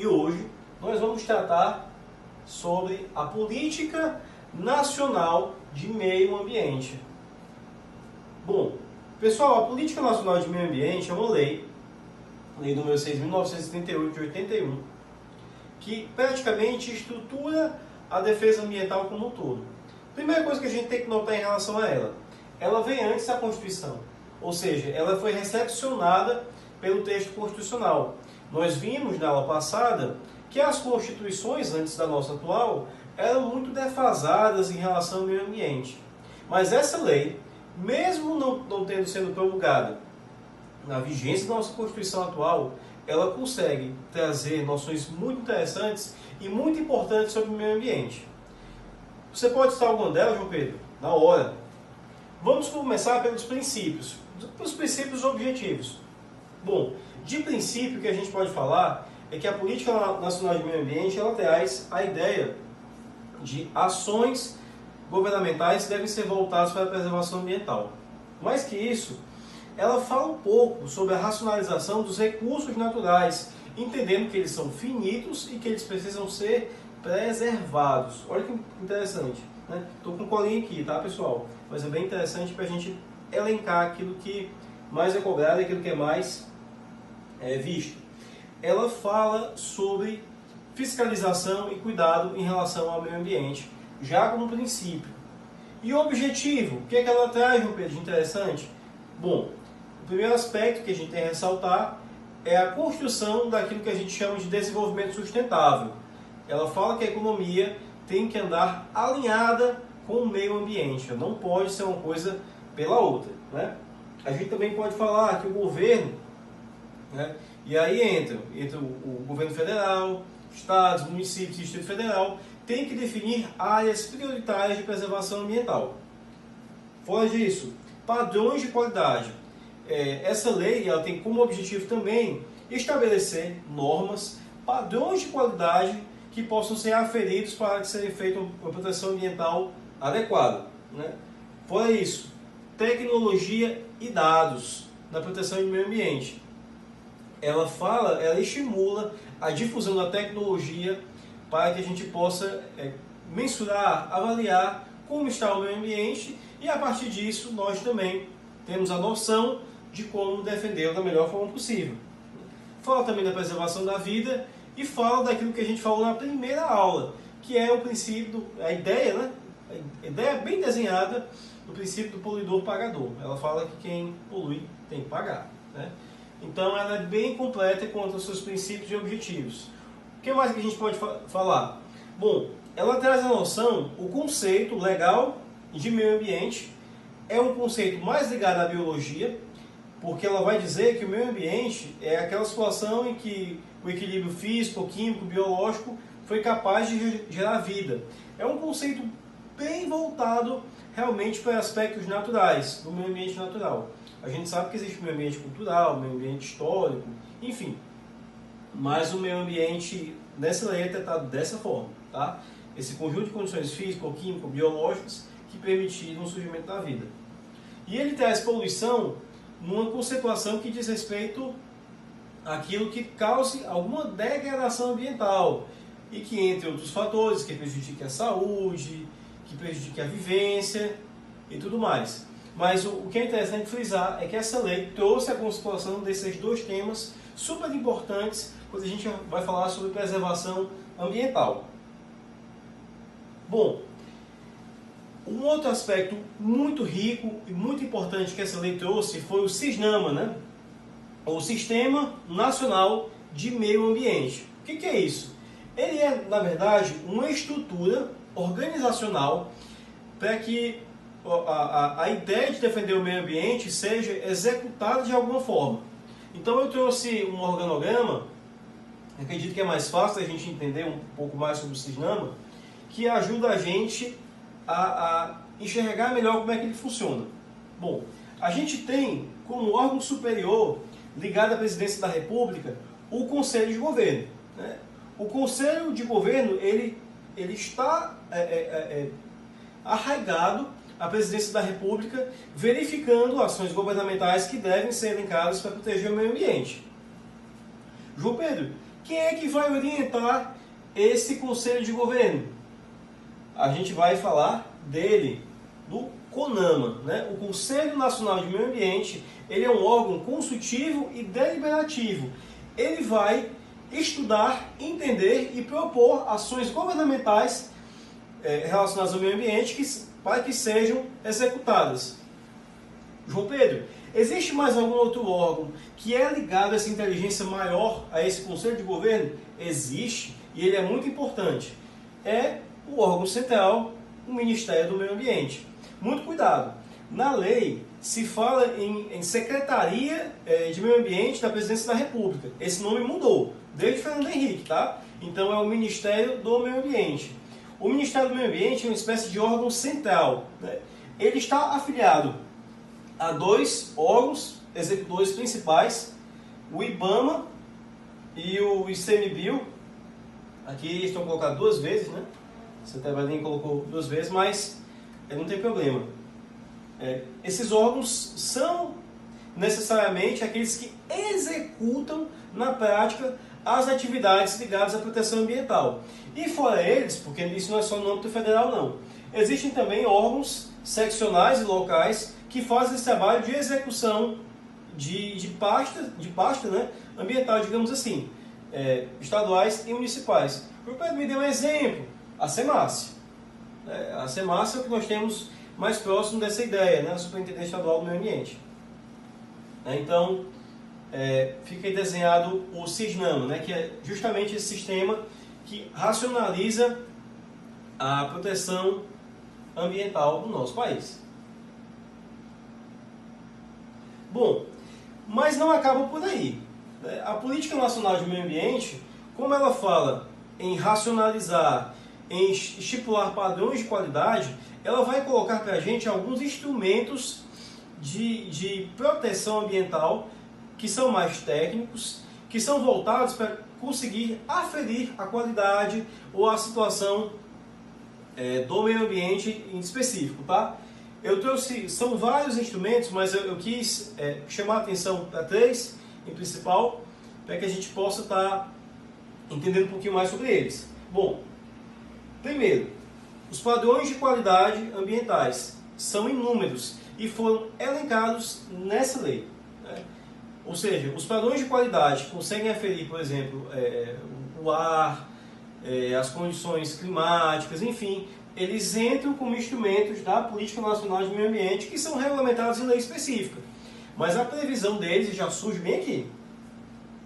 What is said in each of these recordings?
E hoje nós vamos tratar sobre a Política Nacional de Meio Ambiente. Bom, pessoal, a Política Nacional de Meio Ambiente é uma lei número 6.938 de 81, que praticamente estrutura a defesa ambiental como um todo. Primeira coisa que a gente tem que notar em relação a ela vem antes da Constituição, ou seja, ela foi recepcionada pelo texto constitucional. Nós vimos na aula passada que as constituições antes da nossa atual eram muito defasadas em relação ao meio ambiente. Mas essa lei, mesmo não tendo sido promulgada na vigência da nossa Constituição atual, ela consegue trazer noções muito interessantes e muito importantes sobre o meio ambiente. Você pode citar alguma delas, João Pedro? Na hora. Vamos começar pelos princípios objetivos. Bom, de princípio o que a gente pode falar é que a Política Nacional de Meio Ambiente ela traz a ideia de ações governamentais que devem ser voltadas para a preservação ambiental. Mais que isso, ela fala um pouco sobre a racionalização dos recursos naturais, entendendo que eles são finitos e que eles precisam ser preservados. Olha que interessante, né? Estou com colinha aqui, tá, pessoal? Mas é bem interessante para a gente elencar aquilo que mais é cobrado e aquilo que é mais visto. Ela fala sobre fiscalização e cuidado em relação ao meio ambiente, já como princípio. E o objetivo, o que é que ela traz, João Pedro, de interessante? Bom, o primeiro aspecto que a gente tem a ressaltar é a construção daquilo que a gente chama de desenvolvimento sustentável. Ela fala que a economia tem que andar alinhada com o meio ambiente, não pode ser uma coisa pela outra, né? A gente também pode falar que o governo, né, e aí entra o governo federal, estados, municípios e Distrito Federal, tem que definir áreas prioritárias de preservação ambiental. Fora disso, padrões de qualidade. Essa lei ela tem como objetivo também estabelecer normas, padrões de qualidade que possam ser aferidos para que seja feita uma proteção ambiental adequada, né? Fora isso, tecnologia e dados na proteção do meio ambiente. Ela estimula a difusão da tecnologia para que a gente possa mensurar, avaliar como está o meio ambiente e a partir disso nós também temos a noção de como defendê-lo da melhor forma possível. Fala também da preservação da vida e fala daquilo que a gente falou na primeira aula, que é o princípio, a ideia, né? A ideia bem desenhada do princípio do poluidor-pagador. Ela fala que quem polui tem que pagar, né? Então ela é bem completa quanto aos seus princípios e objetivos. O que mais que a gente pode falar? Bom, ela traz a noção, o conceito legal de meio ambiente é um conceito mais ligado à biologia, porque ela vai dizer que o meio ambiente é aquela situação em que o equilíbrio físico, químico, biológico foi capaz de gerar vida. É um conceito bem voltado realmente para aspectos naturais, do meio ambiente natural. A gente sabe que existe o meio ambiente cultural, o meio ambiente histórico, enfim. Mas o meio ambiente, nessa lei, é tratado dessa forma, tá? Esse conjunto de condições físico, químico, biológicas que permitiram o surgimento da vida. E ele traz poluição numa conceituação que diz respeito àquilo que cause alguma degradação ambiental e que, entre outros fatores, que prejudique a saúde, que prejudique a vivência e tudo mais. Mas o que é interessante frisar é que essa lei trouxe a conceituação desses dois temas super importantes quando a gente vai falar sobre preservação ambiental. Bom, um outro aspecto muito rico e muito importante que essa lei trouxe foi o SISNAMA, né? O Sistema Nacional de Meio Ambiente. O que é isso? Ele é, na verdade, uma estrutura organizacional para que a ideia de defender o meio ambiente seja executada de alguma forma. Então eu trouxe um organograma, acredito que é mais fácil a gente entender um pouco mais sobre o SISNAMA, que ajuda a gente a enxergar melhor como é que ele funciona. Bom, a gente tem como órgão superior ligado à Presidência da República o Conselho de Governo, né? O Conselho de Governo ele está arraigado à Presidência da República, verificando ações governamentais que devem ser elencadas para proteger o meio ambiente. João Pedro, Quem é que vai orientar esse Conselho de Governo? A gente vai falar dele, do CONAMA, né? O Conselho Nacional de Meio Ambiente. Ele é um órgão consultivo e deliberativo. Ele vai estudar, entender e propor ações governamentais relacionadas ao meio ambiente para que sejam executadas. João Pedro, existe mais algum outro órgão que é ligado a essa inteligência maior, a esse Conselho de Governo? Existe, e ele é muito importante. É o órgão central, o Ministério do Meio Ambiente. Muito cuidado. Na lei se fala em Secretaria de Meio Ambiente da Presidência da República. Esse nome mudou, desde Fernando Henrique, tá? Então é o Ministério do Meio Ambiente. O Ministério do Meio Ambiente é uma espécie de órgão central, né? Ele está afiliado a dois órgãos executores principais, o IBAMA e o ICMBio. Aqui estão colocados duas vezes, né? Você também colocou duas vezes, mas não tem problema. Esses órgãos são necessariamente aqueles que executam na prática as atividades ligadas à proteção ambiental. E fora eles, porque isso não é só no âmbito federal não, existem também órgãos seccionais e locais que fazem esse trabalho de execução de pasta, né, ambiental, digamos assim, estaduais e municipais. O Pedro me deu um exemplo, a SEMASSE. A SEMASSE é o que nós temos mais próximo dessa ideia, né? A Superintendência Estadual do Meio Ambiente. Então, fica aí desenhado o CISNAMA, né? Que é justamente esse sistema que racionaliza a proteção ambiental do nosso país. Bom, mas não acaba por aí, né? A Política Nacional de Meio Ambiente, como ela fala em racionalizar, em estipular padrões de qualidade, ela vai colocar para a gente alguns instrumentos de proteção ambiental que são mais técnicos, que são voltados para conseguir aferir a qualidade ou a situação do meio ambiente em específico, tá? Eu trouxe, são vários instrumentos, mas eu quis chamar a atenção para três, em principal, para que a gente possa estar entendendo um pouquinho mais sobre eles. Bom, primeiro, os padrões de qualidade ambientais são inúmeros e foram elencados nessa lei, né? Ou seja, os padrões de qualidade conseguem aferir, por exemplo, o ar, as condições climáticas, enfim, eles entram como instrumentos da Política Nacional de Meio Ambiente que são regulamentados em lei específica. Mas a previsão deles já surge bem aqui.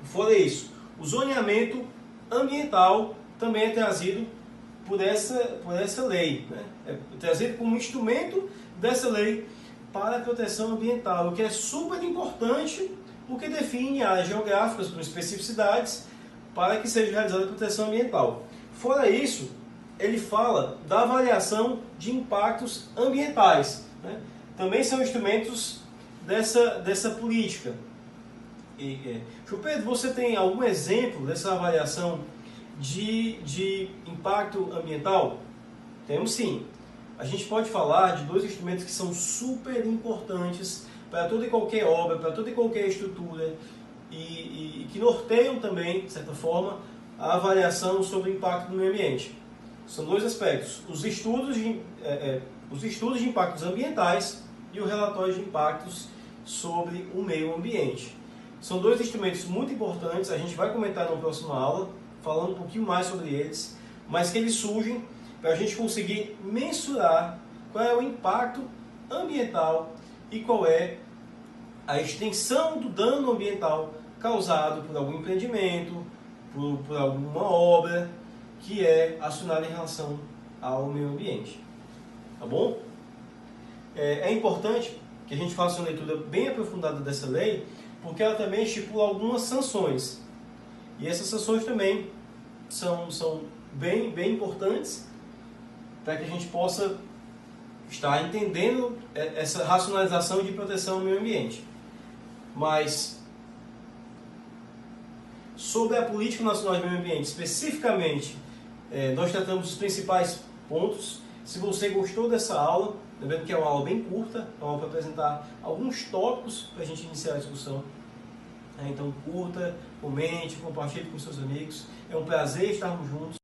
Fora isso, o zoneamento ambiental também é trazido por essa lei, né? É trazido como instrumento dessa lei para a proteção ambiental, o que é super importante, porque define áreas geográficas com especificidades para que seja realizada a proteção ambiental. Fora isso, ele fala da avaliação de impactos ambientais, né? Também são instrumentos dessa política. João Pedro, você tem algum exemplo dessa avaliação de impacto ambiental? Temos sim. A gente pode falar de dois instrumentos que são super importantes para toda e qualquer obra, para toda e qualquer estrutura e que norteiam também, de certa forma, a avaliação sobre o impacto do meio ambiente. São dois aspectos: os estudos de impactos ambientais e o relatório de impactos sobre o meio ambiente. São dois instrumentos muito importantes, a gente vai comentar na próxima aula, falando um pouquinho mais sobre eles, mas que eles surgem para a gente conseguir mensurar qual é o impacto ambiental e qual é a extensão do dano ambiental causado por algum empreendimento, por alguma obra que é acionada em relação ao meio ambiente. Tá bom? É importante que a gente faça uma leitura bem aprofundada dessa lei, porque ela também estipula algumas sanções. E essas sanções também são bem importantes para que a gente possa estar entendendo essa racionalização de proteção ao meio ambiente. Mas, sobre a Política Nacional de Meio Ambiente, especificamente, nós tratamos os principais pontos. Se você gostou dessa aula, lembrando que é uma aula bem curta, é uma aula para apresentar alguns tópicos para a gente iniciar a discussão. Então curta, comente, compartilhe com seus amigos. É um prazer estarmos juntos.